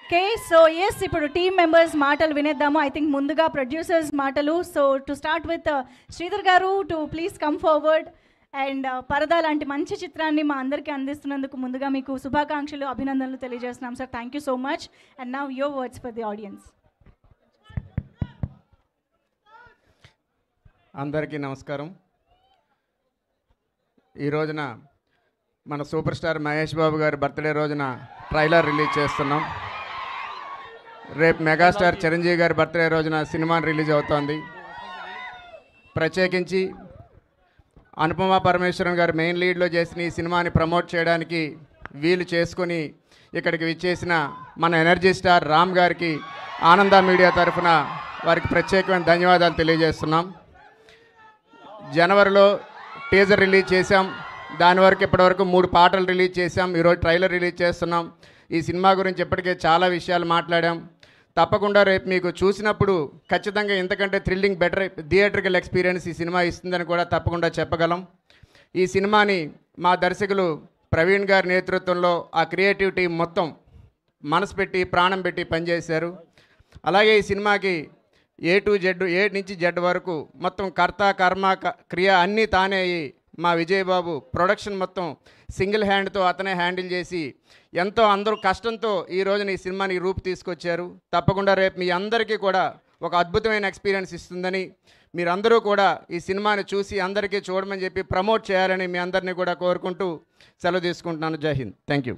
Okay, so yes ఇప్పుడు team members మాటలు వినేద్దాము. ఐ థింక్ ముందుగా ప్రొడ్యూసర్స్ మాటలు. So to start with Sridhar garu, to please come forward. And Parada లాంటి మంచి చిత్రాన్ని మా అందరికీ అందిస్తున్నందుకు ముందుగా మీకు శుభాకాంక్షలు, అభినందనలు తెలియజేస్తున్నాం sir. Thank you so much. And now your words for the audience. అందరికీ నమస్కారం. ఈ రోజున మన సూపర్ స్టార్ మహేష్ బాబు గారి బర్త్డే రోజున ట్రైలర్ రిలీజ్ చేస్తున్నాం. రేపు మెగాస్టార్ చిరంజీవి గారి బర్త్డే రోజున సినిమా రిలీజ్ అవుతోంది. ప్రత్యేకించి అనుపమ పరమేశ్వరన్ గారు మెయిన్ లీడ్లో చేసిన ఈ సినిమాని ప్రమోట్ చేయడానికి వీలు చేసుకొని ఇక్కడికి విచ్చేసిన మన ఎనర్జీ స్టార్ రామ్ గారికి ఆనంద మీడియా తరఫున వారికి ప్రత్యేకమైన ధన్యవాదాలు తెలియజేస్తున్నాం. జనవరిలో టీజర్ రిలీజ్ చేశాం. దాని వరకు ఇప్పటివరకు 3 పాటలు రిలీజ్ చేశాం. ఈరోజు ట్రైలర్ రిలీజ్ చేస్తున్నాం. ఈ సినిమా గురించి ఇప్పటికే చాలా విషయాలు మాట్లాడాం. తప్పకుండా రేపు మీకు చూసినప్పుడు ఖచ్చితంగా ఇంతకంటే థ్రిల్లింగ్ బెటర్ థియేట్రికల్ ఎక్స్పీరియన్స్ ఈ సినిమా ఇస్తుందని కూడా తప్పకుండా చెప్పగలం. ఈ సినిమాని మా దర్శకులు ప్రవీణ్ గారి నేతృత్వంలో ఆ క్రియేటివ్ టీం మొత్తం మనసు పెట్టి ప్రాణం పెట్టి పనిచేశారు. అలాగే ఈ సినిమాకి ఏ నుంచి జెడ్ వరకు మొత్తం కర్త కర్మ క్రియ అన్నీ తానే అయ్యి మా విజయబాబు ప్రొడక్షన్ మొత్తం సింగిల్ హ్యాండ్తో అతనే హ్యాండిల్ చేసి ఎంతో అందరూ కష్టంతో ఈ రోజున ఈ సినిమాని రూపు తీసుకొచ్చారు. తప్పకుండా రేపు మీ అందరికీ కూడా ఒక అద్భుతమైన ఎక్స్పీరియన్స్ ఇస్తుందని, మీరందరూ కూడా ఈ సినిమాని చూసి అందరికీ చూడమని చెప్పి ప్రమోట్ చేయాలని మీ అందరినీ కూడా కోరుకుంటూ సెలవు తీసుకుంటున్నాను. జై హింద్. Thank you.